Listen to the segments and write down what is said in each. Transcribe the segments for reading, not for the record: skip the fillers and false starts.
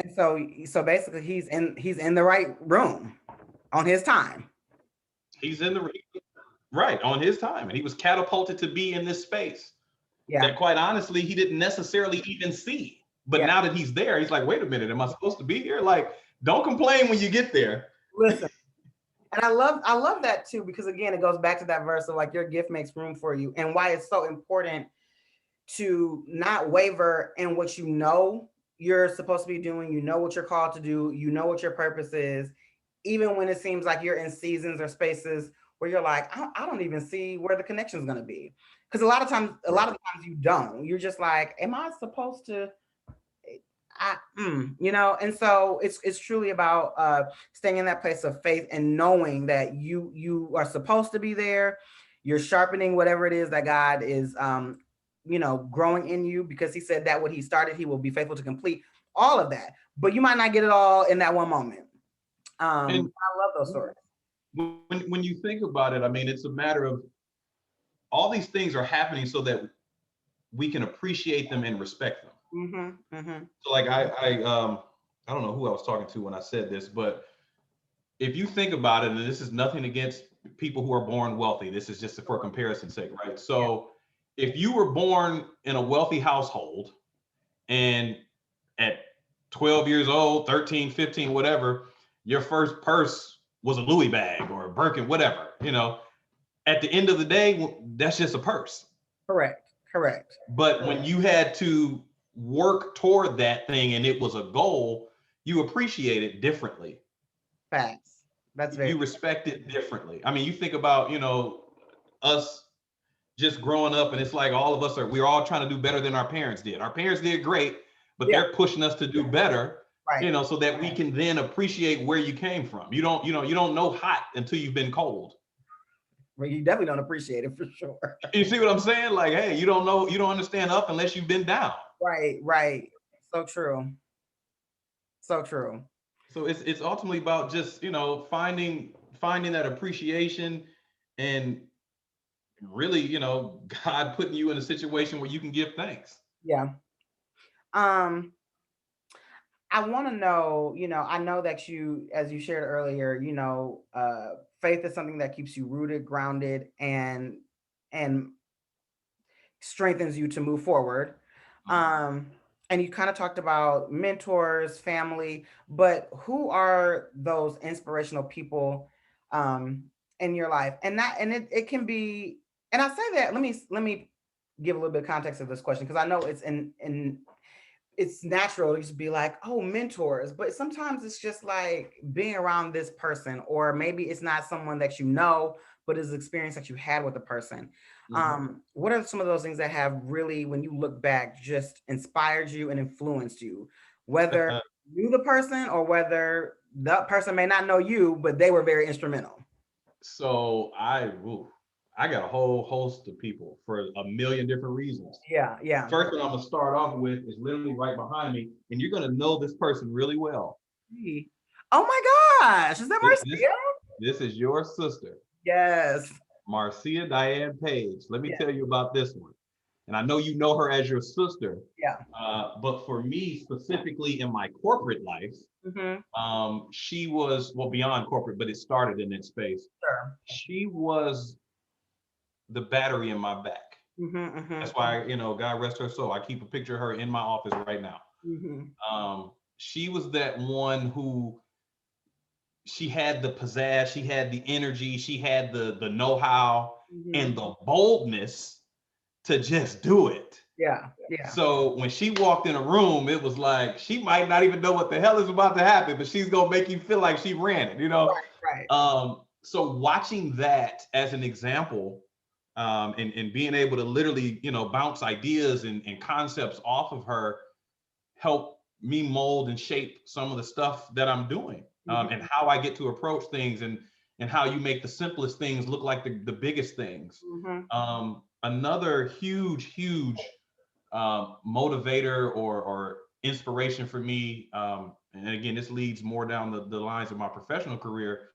And so basically he's in the right room on his time. He's in the right on his time, and he was catapulted to be in this space Yeah. that, quite honestly, he didn't necessarily even see. But Yeah. now that he's there, he's like, wait a minute, am I supposed to be here? Like, don't complain when you get there. Listen. And I love that too, because again, it goes back to that verse of like your gift makes room for you, and why it's so important to not waver in what you know you're supposed to be doing. You know what you're called to do. You know what your purpose is, even when it seems like you're in seasons or spaces where you're like, I don't even see where the connection is going to be. Because a lot Right. of the times you don't. You're just like, am I supposed to? And so it's truly about staying in that place of faith and knowing that you are supposed to be there. You're sharpening whatever it is that God is growing in you, because he said that what he started he will be faithful to complete all of that, but you might not get it all in that one moment. And I love those stories. when you think about it, I mean, it's a matter of all these things are happening so that we can appreciate them and respect them. Mm-hmm, mm-hmm. So like I don't know who I was talking to when I said this, but if you think about it, and this is nothing against people who are born wealthy, this is just for comparison's sake, right? Yeah. So if you were born in a wealthy household and at 12 years old, 13, 15, whatever, your first purse was a Louis bag or a Birkin, whatever, at the end of the day, that's just a purse. Correct, correct. But when you had to work toward that thing and it was a goal, you appreciate it differently. Facts. That's very You true. respect it differently. I mean, you think about, us just growing up, and it's like all of us we're all trying to do better than our parents did. Our parents did great, but Yeah. they're pushing us to do better, Right. so that we can then appreciate where you came from. You don't know hot until you've been cold. Well, you definitely don't appreciate it for sure. You see what I'm saying? Like, hey, you don't understand up unless you've been down. Right, right. So true. So true. So it's ultimately about just, finding that appreciation, and really, God putting you in a situation where you can give thanks. Yeah. Um, I want to know, I know that as you shared earlier, faith is something that keeps you rooted, grounded, and strengthens you to move forward. Um, and you kind of talked about mentors, family, but who are those inspirational people in your life? And it can be, and I say that, let me give a little bit of context of this question, because I know it's natural to just be like, oh, mentors, but sometimes it's just like being around this person, or maybe it's not someone that you know, but it's experience that you had with the person. Mhm. What are some of those things that have really, when you look back, just inspired you and influenced you, whether you the person or whether the person may not know you, but they were very instrumental? So I got a whole host of people for a million different reasons. Yeah, The yeah. first one I'm gonna start off with is literally right behind me, and you're gonna know this person really well. Hey. Oh my gosh, is that This this, Marcia? this is your sister, Yes. Marcia Diane Page. Let me Yeah, tell you about this one. And I know you know her as your sister, yeah. but for me specifically in my corporate life, Mm-hmm. she was, well, beyond corporate, but it started in that space. Sure. She was the battery in my back. Mm-hmm, That's mm-hmm, why, God rest her soul. I keep a picture of her in my office right now. mm-hmm. She was that one who, she had the pizzazz, she had the energy, she had the know-how Mm-hmm. and the boldness to just do it. Yeah, yeah. So when she walked in a room, it was like she might not even know what the hell is about to happen, but she's gonna make you feel like she ran it. Right, right. So watching that as an example, and being able to literally, bounce ideas and concepts off of her, help me mold and shape some of the stuff that I'm doing, Mm-hmm, and how I get to approach things, and how you make the simplest things look like the biggest things. mm-hmm, Another huge motivator or inspiration for me, and again, this leads more down the lines of my professional career,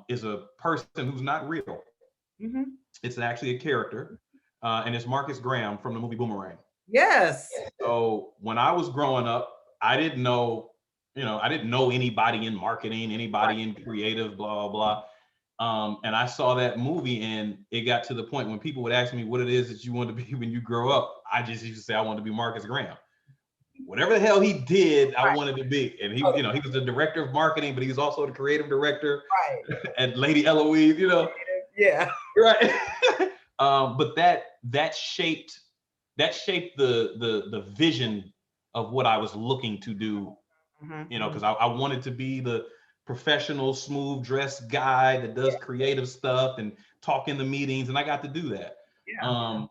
is a person who's not real. mm-hmm. It's actually a character, and it's Marcus Graham from the movie Boomerang. Yes. So when I was growing up, I didn't know, I didn't know anybody in marketing, anybody in creative, blah, blah, blah. And I saw that movie, and it got to the point when people would ask me what it is that you want to be when you grow up. I just used to say I wanted to be Marcus Graham. Whatever the hell he did, I wanted to be. And he was the director of marketing, but he was also the creative director at Lady Eloise, Yeah. Right. But that shaped the vision of what I was looking to do, because I wanted to be the professional, smooth dressed guy that does creative stuff and talk in the meetings, and I got to do that. Yeah.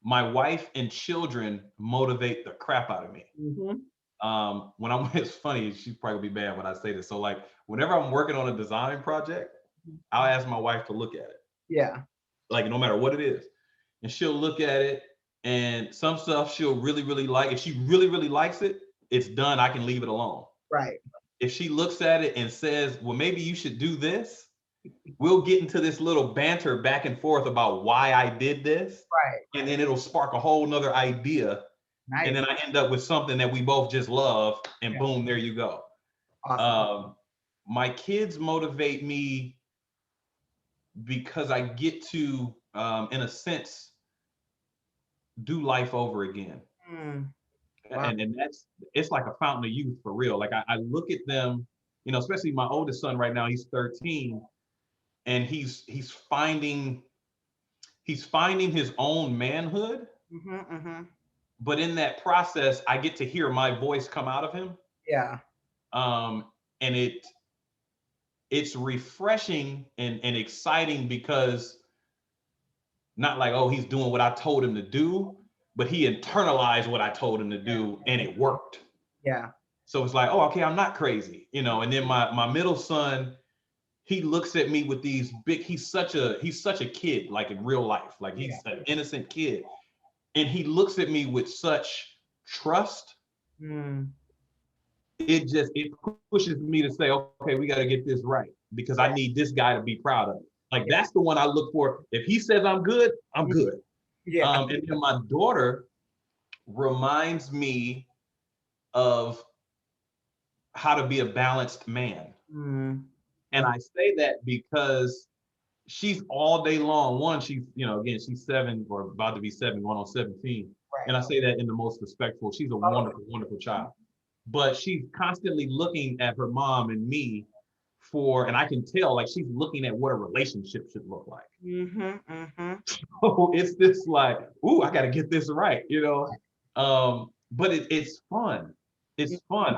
My wife and children motivate the crap out of me. When it's funny, she's probably be mad when I say this. So like whenever I'm working on a design project, I'll ask my wife to look at it. Yeah. Like no matter what it is. And she'll look at it, and some stuff she'll really, really like. If she really, really likes it, it's done. I can leave it alone. Right. If she looks at it and says, well, maybe you should do this, we'll get into this little banter back and forth about why I did this. Right. And then it'll spark a whole nother idea. Nice. And then I end up with something that we both just love, and boom, there you go. Awesome. My kids motivate me because I get to, in a sense, do life over again. Wow. And it's like a fountain of youth for real. Like I look at them, especially my oldest son right now, he's 13, and he's finding his own manhood. But in that process, I get to hear my voice come out of him. Yeah. And it's refreshing and exciting, because not like, oh, he's doing what I told him to do, but he internalized what I told him to do, and it worked. Yeah. So it's like, oh, okay, I'm not crazy, And then my middle son, he looks at me with these big, he's such a kid, like in real life, like he's an innocent kid. And he looks at me with such trust. It pushes me to say, okay, we got to get this right, because I need this guy to be proud of it. Like that's the one I look for. If he says I'm good, I'm good. Yeah. And then my daughter reminds me of how to be a balanced man. And I say that because she's all day long. One, she's, again, she's 7 or about to be 7, going on 17. Right. And I say that in the most respectful. She's a wonderful, wonderful child. But she's constantly looking at her mom and me and I can tell, like, she's looking at what a relationship should look like. So it's this like, ooh, I got to get this right, But it's fun. It's fun.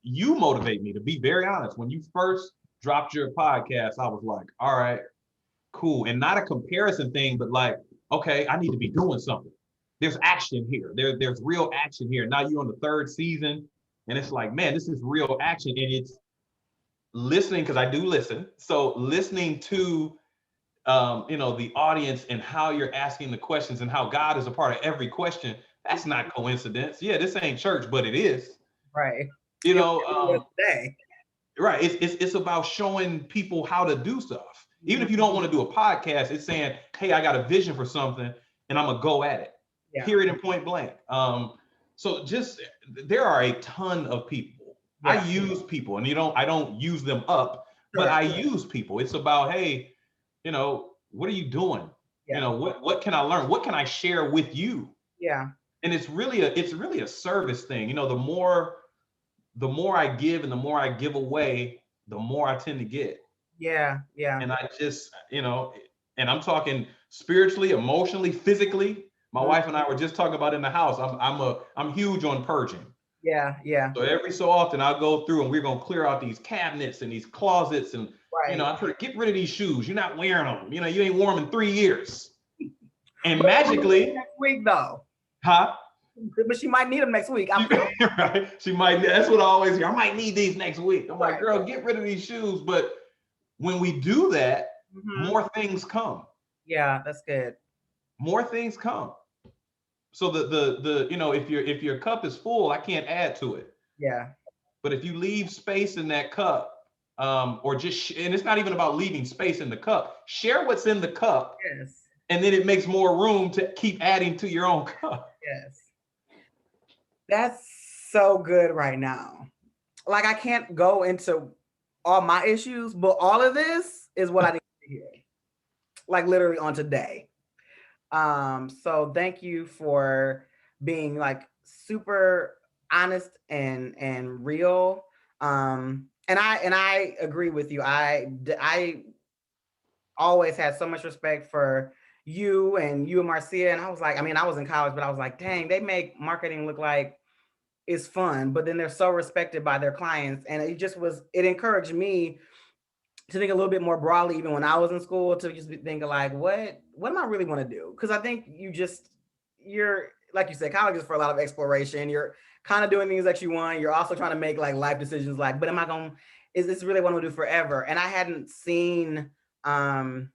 You motivate me, to be very honest. When you first dropped your podcast, I was like, all right, cool. And not a comparison thing, but like, okay, I need to be doing something. There's action here. There's real action here. Now you're on the 3rd season, and it's like, man, this is real action. And it's listening, because I do listen. So listening to, the audience and how you're asking the questions and how God is a part of every question. That's not coincidence. Yeah, this ain't church, but it is. Right. Right. It's about showing people how to do stuff. Even if you don't want to do a podcast, it's saying, hey, I got a vision for something, and I'm gonna go at it. Period and point blank. So just, there are a ton of people. I use people, and I don't use them up, but I use people. It's about, hey, what are you doing? What can I learn? What can I share with you? Yeah. And it's really a service thing. The more I give and the more I give away, the more I tend to get. Yeah. Yeah. And I just, and I'm talking spiritually, emotionally, physically. My wife and I were just talking about in the house. I'm huge on purging. Yeah. Yeah. So every so often I'll go through, and we're going to clear out these cabinets and these closets, and I try to get rid of these shoes. You're not wearing them. You ain't worn them in 3 years. And magically, next week though. Huh? But she might need them next week. Right? She might. That's what I always hear. I might need these next week. I'm like, girl, get rid of these shoes. But when we do that, more things come. Yeah, that's good. More things come. So the if your cup is full, I can't add to it. Yeah. But if you leave space in that cup, or just, and it's not even about leaving space in the cup. Share what's in the cup. Yes. And then it makes more room to keep adding to your own cup. Yes. That's so good right now. Like I can't go into all my issues, but all of this is what I need to hear. Like literally on today. So thank you for being like super honest and real. And I agree with you. I always had so much respect for you and Marcia. And I was like, I mean, I was in college, but I was like, dang, they make marketing look like it's fun, but then they're so respected by their clients. And it encouraged me to think a little bit more broadly, even when I was in school, to just be thinking like, what am I really want to do? Because I think you're like you said, college is for a lot of exploration. You're kind of doing things that you want. You're also trying to make like life decisions, like, but am I going? Is this really what I want to do forever? And I hadn't seen. Um,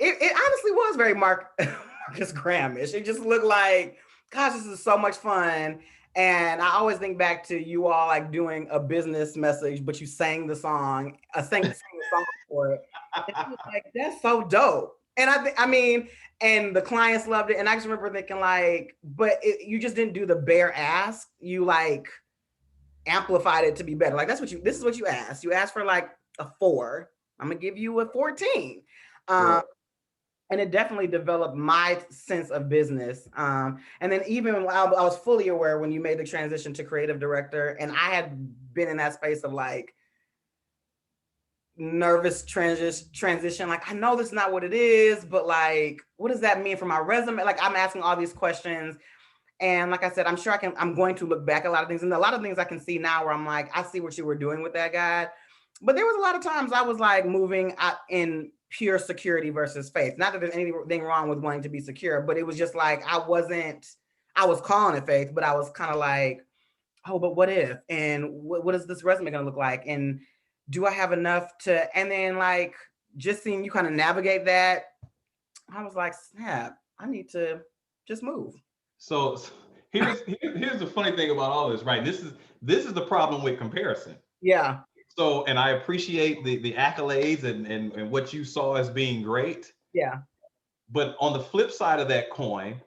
it honestly was very Marcus Grahamish. It just looked like, gosh, this is so much fun. And I always think back to you all like doing a business message, but you sang the song, sang the song for it. And I was like, that's so dope. And I mean, and the clients loved it. And I just remember thinking like, but you just didn't do the bare ask. You like amplified it to be better. Like this is what you asked. You asked for like a 4. I'm gonna give you a 14. Um, Right. and it definitely developed my sense of business. And then even when I was fully aware when you made the transition to creative director, and I had been in that space of like nervous transition. Like, I know this is not what it is, but like, what does that mean for my resume? Like, I'm asking all these questions. And like I said, I'm sure I'm going to look back at a lot of things. And a lot of things I can see now where I'm like, I see what you were doing with that guy. But there was a lot of times I was like moving out in pure security versus faith. Not that there's anything wrong with wanting to be secure, but it was just like, I was calling it faith, but I was kind of like, oh, but what if? And what is this resume going to look like? And do I have enough to, and then like just seeing you kind of navigate that, I was like, snap, I need to just move. So here's the funny thing about all this, right? This is the problem with comparison. Yeah. So, and I appreciate the accolades and what you saw as being great. Yeah. But on the flip side of that coin,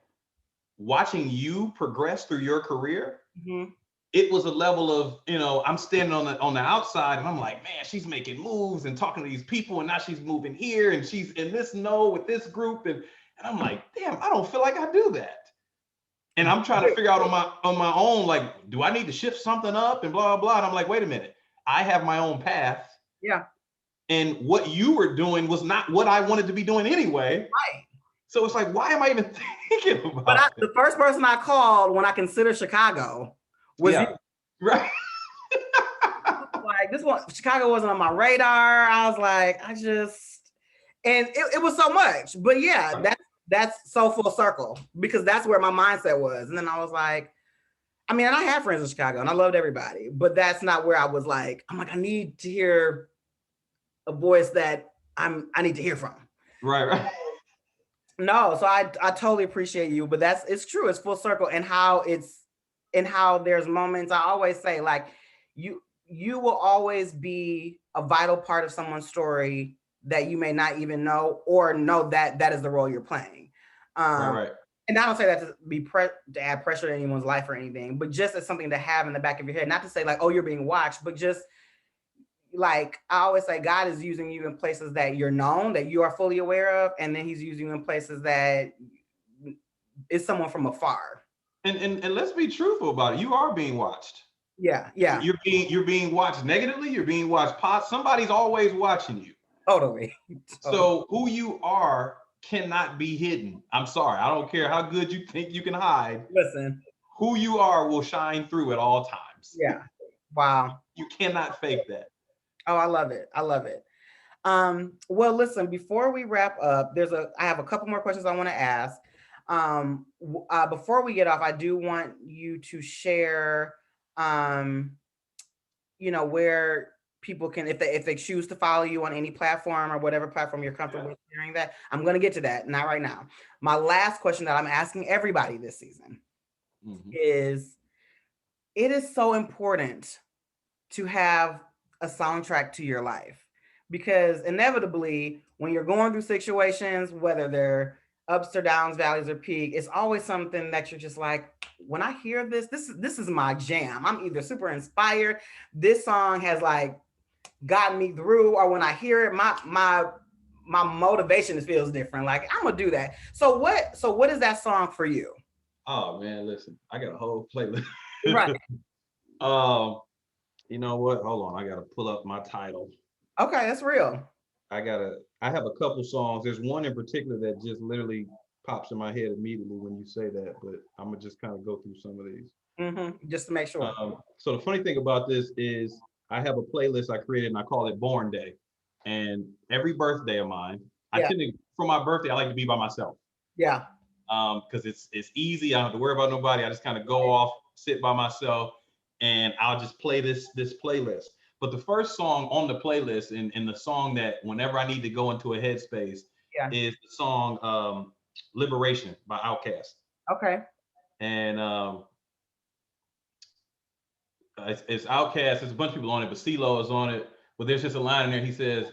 watching you progress through your career, Mm-hmm. it was a level of, I'm standing on the outside and I'm like, man, she's making moves and talking to these people, and now she's moving here and she's in this node with this group, and I'm like, damn, I don't feel like I do that. And I'm trying to figure out on my own, like, do I need to shift something up and blah, blah, blah. And I'm like, wait a minute, I have my own path. Yeah. And what you were doing was not what I wanted to be doing anyway. Right. So it's like, why am I even thinking about it? The first person I called when I considered Chicago was you. Right. Like, this one, Chicago wasn't on my radar. I was like, and it was so much. But yeah, that's so full circle, because that's where my mindset was. And then I was like, I mean, and I had friends in Chicago and I loved everybody, but that's not where I was like, I'm like, I need to hear a voice that I need to hear from. Right. No, so I totally appreciate you, but it's true. It's full circle, and how there's moments. I always say like, you will always be a vital part of someone's story that you may not even know, or know that is the role you're playing. Right. And I don't say that to add pressure to anyone's life or anything, but just as something to have in the back of your head. Not to say like, oh, you're being watched, but just like I always say, God is using you in places that you're known, that you are fully aware of, and then He's using you in places that is someone from afar. And let's be truthful about it. You are being watched. Yeah. You're being watched negatively. You're being watched. Somebody's always watching you. Totally. So who you are cannot be hidden. I'm sorry. I don't care how good you think you can hide. Listen, who you are will shine through at all times. Yeah. Wow. You cannot fake that. Oh, I love it. I love it. Well, listen, before we wrap up, I have a couple more questions I want to ask. Before we get off, I do want you to share, where people can, if they choose to follow you on any platform or whatever platform you're comfortable with sharing that. I'm going to get to that, not right now. My last question that I'm asking everybody this season is, it is so important to have a soundtrack to your life, because inevitably when you're going through situations, whether they're ups or downs, valleys or peak, it's always something that you're just like, when I hear this is my jam. I'm either super inspired. This song has like gotten me through, or when I hear it, my motivation feels different. Like I'm gonna do that. So what is that song for you? Oh man, listen, I got a whole playlist. Right. um, you know what? Hold on, I gotta pull up my title. Okay, that's real. I have a couple songs. There's one in particular that just literally pops in my head immediately when you say that, but I'm gonna just kind of go through some of these. Just to make sure. So the funny thing about this is I have a playlist I created and I call it Born Day. And every birthday of mine, I Yeah. tend to, for my birthday, I like to be by myself. Yeah. Because it's easy. I don't have to worry about nobody. I just kind of go off, sit by myself, and I'll just play this playlist. But the first song on the playlist, and the song that whenever I need to go into a headspace, Yeah. is the song "Liberation" by Outkast. Okay. And it's Outkast. There's a bunch of people on it, but CeeLo is on it. But there's just a line in there. He says,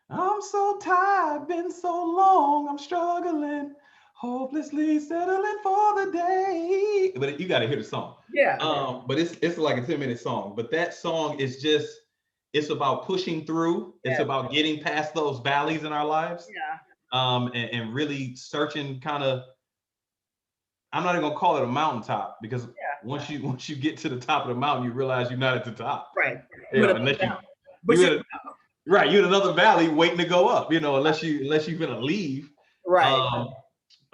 "I'm so tired, been so long, I'm struggling, hopelessly settling for the day." But you got to hear the song. Yeah. But it's like a 10-minute song. But that song is just, it's about pushing through. It's Yeah. about getting past those valleys in our lives. Yeah. And really searching kind of, I'm not even gonna call it a mountaintop, because Yeah. once you get to the top of the mountain, you realize you're not at the top. Right. You But know, unless but you you in right, you're in another valley waiting to go up. You know, unless you're gonna leave. right. Um,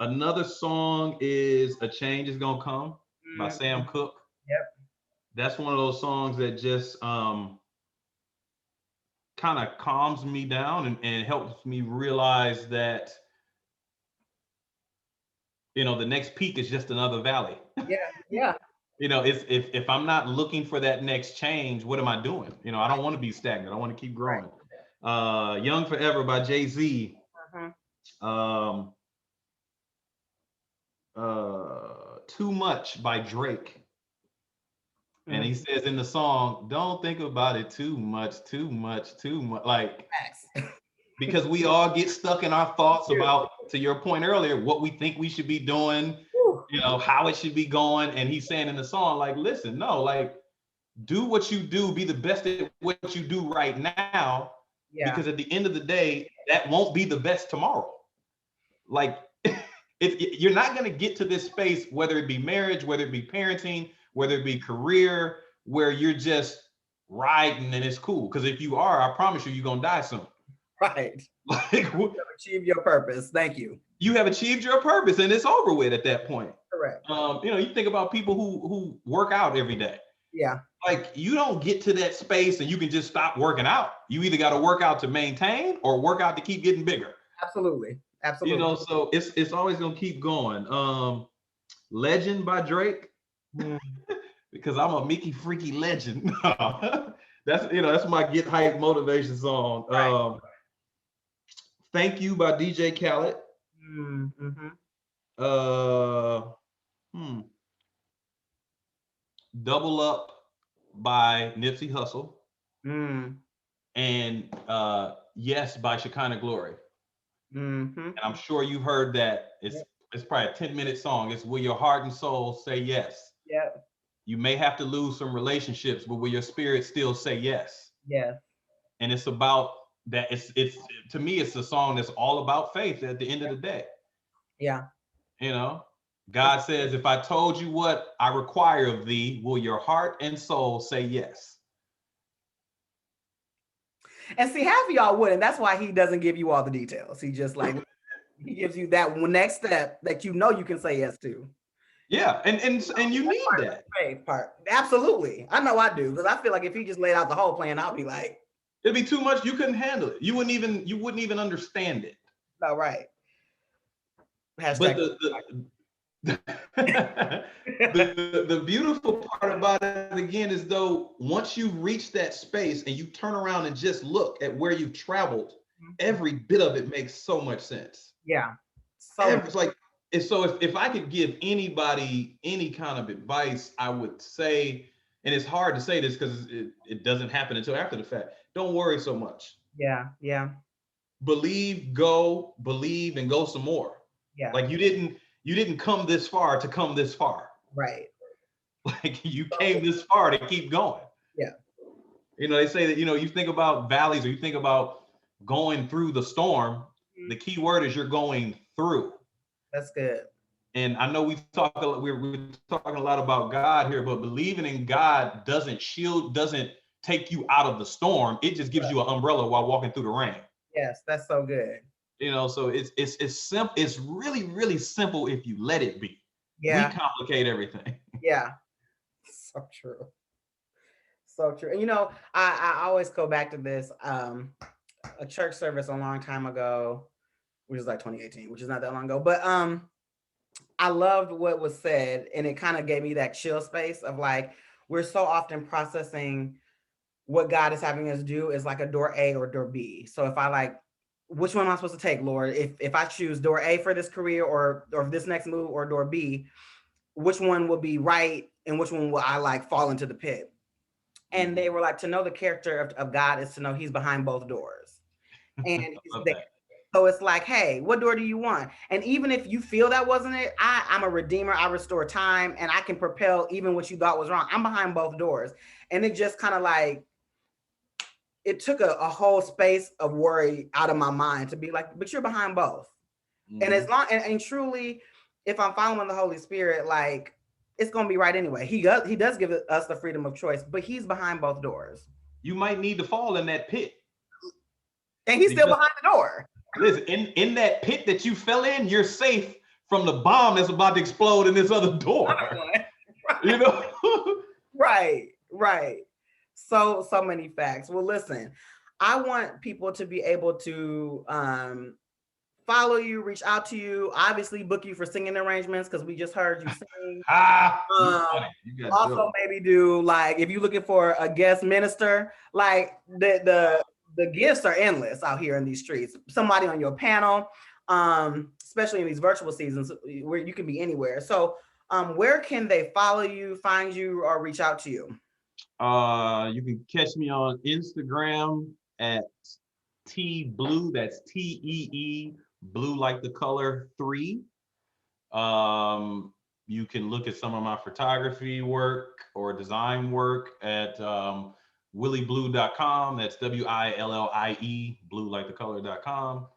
Another song is "A Change Is Gonna Come" by Mm, Sam Cooke. yep. That's one of those songs that just kind of calms me down and helps me realize that, you know, the next peak is just another valley. Yeah. Yeah. You know, it's if I'm not looking for that next change, what am I doing? You know, I don't want to be stagnant. I want to keep Right. growing. Young Forever by Jay-Z. Uh-huh. Um, Too Much by Drake. And he says in the song, "Don't think about it too much, too much, too much." Like, Facts. because we all get stuck in our thoughts about, to your point earlier, what we think we should be doing, Whew. you know, how it should be going. And he's saying in the song, like, listen, no, like, do what you do, be the best at what you do right now, Yeah. because at the end of the day, that won't be the best tomorrow. Like, you're not going to get to this space, whether it be marriage, whether it be parenting, whether it be career, where you're just riding and it's cool. Because if you are, I promise you, you're going to die soon. Right. Like, You have achieved your purpose. Thank you. you have achieved your purpose and it's over with at that point. Correct. You know, you think about people who work out every day. Yeah. Like, you don't get to that space and you can just stop working out. You either got to work out to maintain or work out to keep getting bigger. Absolutely. Absolutely. You know, so it's always gonna keep going. Legend by Drake, because I'm a Mickey Freaky legend. That's, you know, that's my get hype motivation song. Right. Thank You by DJ Khaled. Mm-hmm. Double Up by Nipsey Hussle. Mm. And Yes by Shekinah Glory. Mm-hmm. And I'm sure you've heard that. It's probably a 10-minute song. It's "Will Your Heart and Soul Say Yes?" Yeah. You may have to lose some relationships, but will your spirit still say yes? Yeah. And it's about that. It's to me, it's a song that's all about faith at the end of the day. Yeah. You know, God says, "If I told you what I require of thee, will your heart and soul say yes?" And see, half of y'all wouldn't. That's why he doesn't give you all the details. He just like he gives you that next step that you know you can say yes to. Yeah, and you need that part. Absolutely, I know I do, because I feel like if he just laid out the whole plan, I'll be like, it'd be too much. You couldn't handle it. You wouldn't even understand it. No, right. Hashtag. But the beautiful part about it again is, though, once you reach that space and you turn around and just look at where you've traveled, every bit of it makes so much sense. Yeah. It's like, so if I could give anybody any kind of advice, I would say, and it's hard to say this because it doesn't happen until after the fact, don't worry so much. Yeah. Yeah. Believe, and go some more. Yeah. Like, you didn't come this far to come this far. Right. Like you came this far to keep going. Yeah. You know, they say that, you know, you think about valleys or you think about going through the storm, the key word is you're going through. That's good. And I know we're talking a lot about God here, but believing in God doesn't take you out of the storm. It just gives you an umbrella while walking through the rain. Yes, that's so good. You know, so it's simple. It's really, really simple if you let it be. We Yeah. complicate everything. Yeah. So true. So true. And you know, I always go back to this. A church service a long time ago, which is like 2018, which is not that long ago. But I loved what was said, and it kind of gave me that chill space of like, we're so often processing what God is having us do is like a door A or door B. So if I like, which one am I supposed to take, Lord? If I choose door A for this career or this next move or door B, which one will be right and which one will I like fall into the pit? And they were like, to know the character of God is to know he's behind both doors. And he's there. So it's like, hey, what door do you want? And even if you feel that wasn't it, I'm a redeemer. I restore time and I can propel even what you thought was wrong. I'm behind both doors. And it just kind of like, it took a whole space of worry out of my mind to be like, but you're behind both. And as long and truly, if I'm following the Holy Spirit, like it's gonna be right anyway. He does give us the freedom of choice, but he's behind both doors. You might need to fall in that pit. And he's still behind the door. Listen, in that pit that you fell in, you're safe from the bomb that's about to explode in this other door. Right. You know? Right. So many facts. Well, listen, I want people to be able to follow you, reach out to you, obviously book you for singing arrangements because we just heard you sing. Also maybe do like if you're looking for a guest minister, like the gifts are endless out here in these streets. Somebody on your panel, especially in these virtual seasons where you can be anywhere. So where can they follow you, find you, or reach out to you? You can catch me on Instagram at @blue. That's TEE blue like the color 3. You can look at some of my photography work or design work at willieblue.com. That's WILLIE blue like the color.com.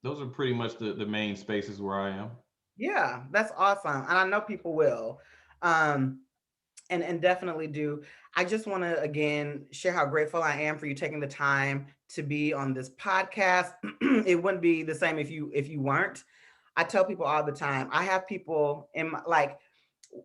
Those are pretty much the main spaces where I am. Yeah, that's awesome. And I know people will. And definitely do. I just want to again share how grateful I am for you taking the time to be on this podcast. It wouldn't be the same if you weren't. I tell people all the time. I have people in my like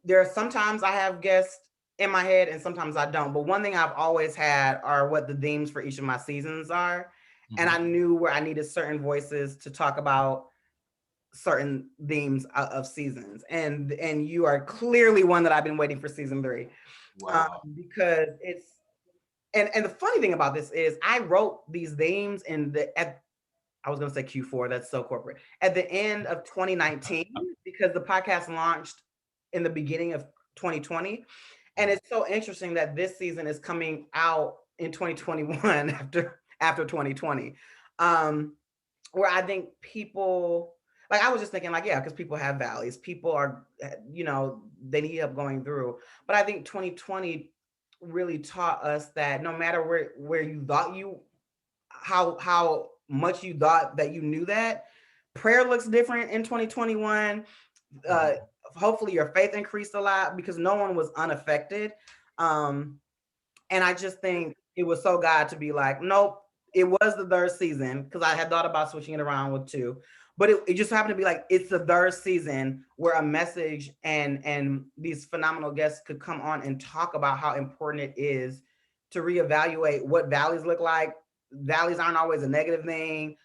there are sometimes I have guests in my head and sometimes I don't. But one thing I've always had are what the themes for each of my seasons are. And I knew where I needed certain voices to talk about certain themes of seasons, and you are clearly one that I've been waiting for season 3. Wow. Because it's and the funny thing about this is I wrote these themes I was gonna say Q4, that's so corporate, at the end of 2019 because the podcast launched in the beginning of 2020, and it's so interesting that this season is coming out in 2021 after 2020, where I think people like I was just thinking like, yeah, because people have valleys, people are, they need help going through. But I think 2020 really taught us that no matter where you thought how much you thought that you knew that, prayer looks different in 2021. Hopefully your faith increased a lot because no one was unaffected. And I just think it was so God to be like, nope, it was the 3rd season because I had thought about switching it around with 2. But it just happened to be like, it's the 3rd season where a message and these phenomenal guests could come on and talk about how important it is to reevaluate what valleys look like. Valleys aren't always a negative thing.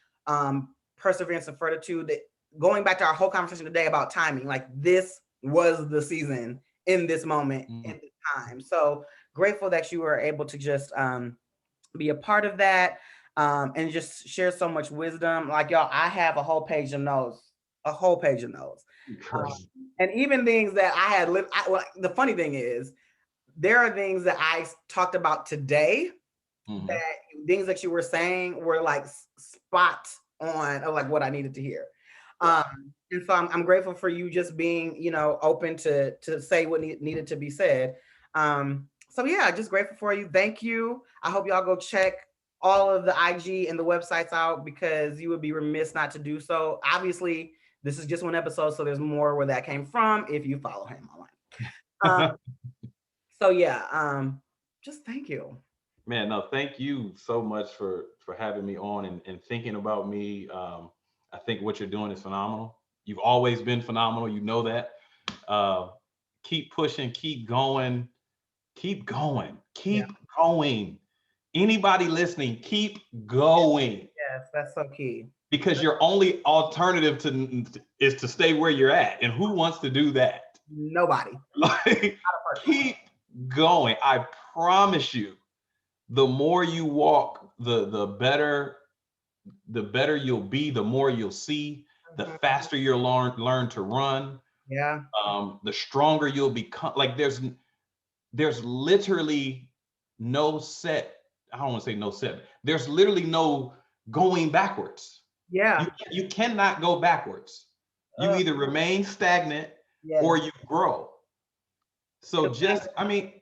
Perseverance and fortitude. Going back to our whole conversation today about timing, like this was the season in this moment, in this time. So grateful that you were able to just be a part of that. And just share so much wisdom. Like y'all, I have a whole page of notes, and even things that I had lived. The funny thing is, there are things that I talked about today, that things that you were saying were like spot on of like what I needed to hear. And And so I'm grateful for you just being, open to say what needed to be said. So yeah, just grateful for you. Thank you. I hope y'all go check all of the IG and the websites out because you would be remiss not to do so. Obviously, this is just one episode, so there's more where that came from if you follow him online. So yeah, just thank you. Man, no, thank you so much for having me on and thinking about me. I think what you're doing is phenomenal. You've always been phenomenal. You know that. Uh, keep pushing, keep going, Yeah. keep going. Anybody listening, keep going Yes, that's so key. because your only alternative is to stay where you're at. And who wants to do that? Nobody. Like, keep going. I promise you, the more you walk, the better you'll be, the more you'll see, the faster you'll learn to run, Yeah. the stronger you'll become. Like there's literally no set, I don't want to say no set, there's literally no going backwards. Yeah. You cannot go backwards. You either remain stagnant Yes. or you grow. So just, I mean,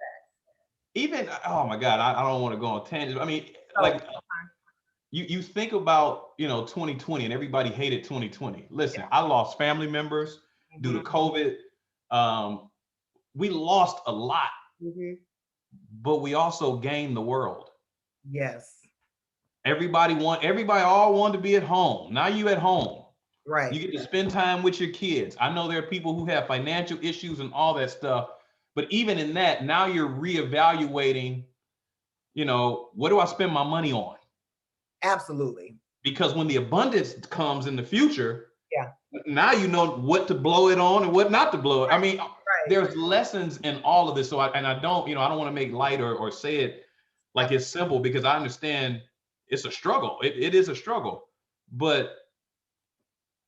even, oh my God, I don't want to go on tangent. I mean, like you think about, 2020 and everybody hated 2020. Listen, I lost family members due to COVID. We lost a lot, but we also gained the world. Yes. Everybody all wanted to be at home. Now you at home. Right. You get to spend time with your kids. I know there are people who have financial issues and all that stuff, but even in that, now you're reevaluating, what do I spend my money on? Absolutely. Because when the abundance comes in the future, Yeah. now you know what to blow it on and what not to blow it. I mean, Right. there's lessons in all of this. So I don't, I don't want to make light or say it like it's simple, because I understand it's a struggle. It is a struggle. But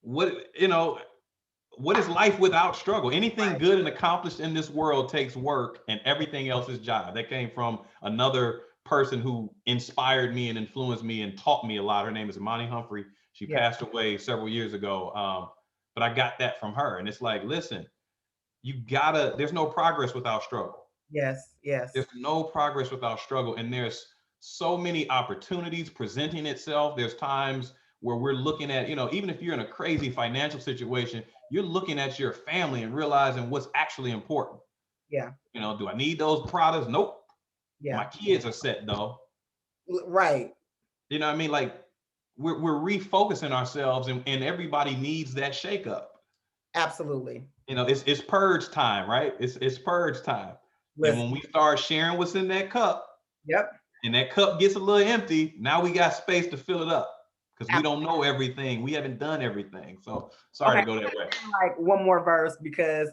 what is life without struggle? Anything good and accomplished in this world takes work, and everything else is job. That came from another person who inspired me and influenced me and taught me a lot. Her name is Imani Humphrey. She passed away several years ago. But I got that from her. And it's like, listen, there's no progress without struggle. Yes. Yes. There's no progress without struggle. And there's so many opportunities presenting itself. There's times where we're looking at, even if you're in a crazy financial situation, you're looking at your family and realizing what's actually important. Yeah. Do I need those products? Nope. Yeah. My kids are set though. Right. You know what I mean? Like we're refocusing ourselves, and everybody needs that shakeup. Absolutely. It's purge time, right? It's purge time. Listen. And when we start sharing what's in that cup, Yep. and that cup gets a little empty, now we got space to fill it up, because we don't know everything. We haven't done everything. So sorry to go that way. Like one more verse, because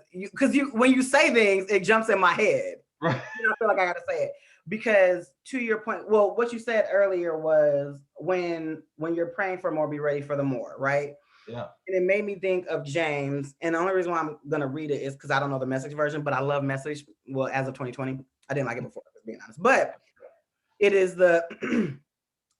when you say things, it jumps in my head. Right. I feel like I gotta say it, because to your point, well, what you said earlier was when you're praying for more, be ready for the more, right? Yeah. And it made me think of James. And the only reason why I'm gonna read it is because I don't know the Message version, but I love Message. Well, as of 2020, I didn't like it before, being honest. But it is the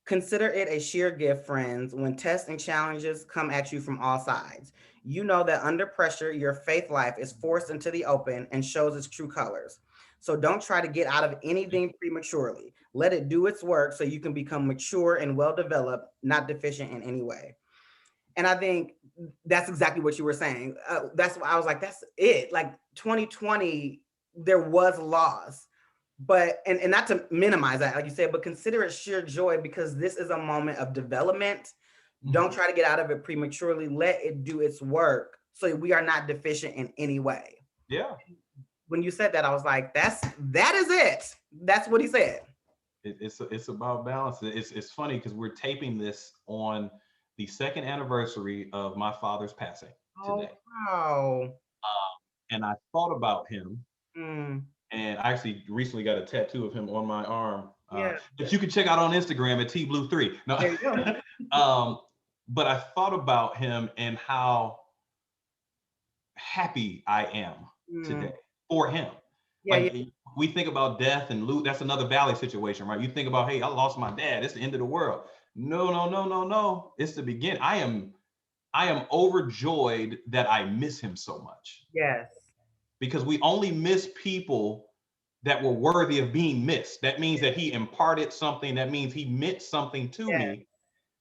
consider it a sheer gift, friends, when tests and challenges come at you from all sides. You know that under pressure, your faith life is forced into the open and shows its true colors. So don't try to get out of anything prematurely. Let it do its work so you can become mature and well-developed, not deficient in any way. And I think that's exactly what you were saying. That's why I was like, that's it. Like 2020, there was loss, but and not to minimize that, like you said, but consider it sheer joy, because this is a moment of development. Don't try to get out of it prematurely. Let it do its work so we are not deficient in any way. Yeah. When you said that, I was like, that is it. That's what he said. It's about balance. It's funny because we're taping this on the second anniversary of my father's passing today. Oh, wow. And I thought about him, and I actually recently got a tattoo of him on my arm. That you can check out on Instagram at tblue3. No, there you go. But I thought about him and how happy I am today for him. We think about death and loot. That's another valley situation, right? You think about, hey, I lost my dad. It's the end of the world. No. It's the beginning. I am I am overjoyed that I miss him so much, Yes. because we only miss people that were worthy of being missed. That means that he imparted something. That means he meant something to Yes. me,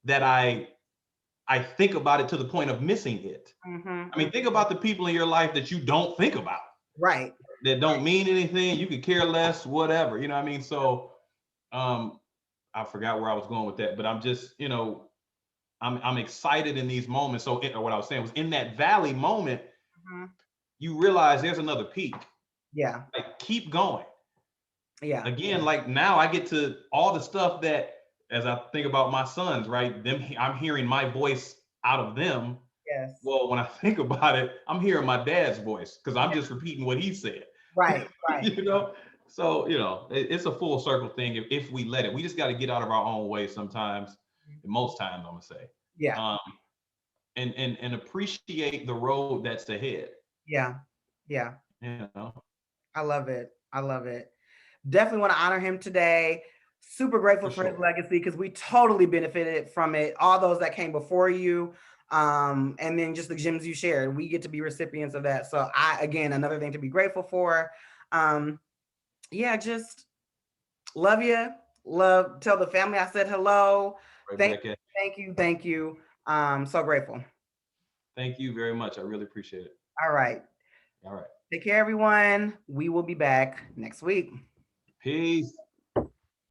that I think about it to the point of missing it. I mean, think about the people in your life that you don't think about, Right. that don't mean anything. You could care less, whatever. You know what I mean? So um, I forgot where I was going with that, but I'm just, I'm excited in these moments. So what I was saying was, in that valley moment, Mhm. you realize there's another peak. Yeah. Like, keep going. Yeah. Again, like, now I get to all the stuff that, as I think about my sons, right? Them, I'm hearing my voice out of them. Yes. Well, when I think about it, I'm hearing my dad's voice because I'm Yeah. just repeating what he said. Right. Right. you know, so it's a full circle thing if we let it. We just got to get out of our own way sometimes. And most times, I'm gonna say, Yeah. um, and appreciate the road that's ahead. Yeah. Yeah. You know, I love it. I love it. Definitely want to honor him today. Super grateful for for his sure. legacy because we totally benefited from it. All those that came before you, and then just the gems you shared, we get to be recipients of that. So again, another thing to be grateful for. Um, yeah, just love you. Love. Tell the family I said hello. Right Thank back you. at. Thank you. Thank you. So grateful. Thank you very much. I really appreciate it. All right. All right. Take care, everyone. We will be back next week. Peace.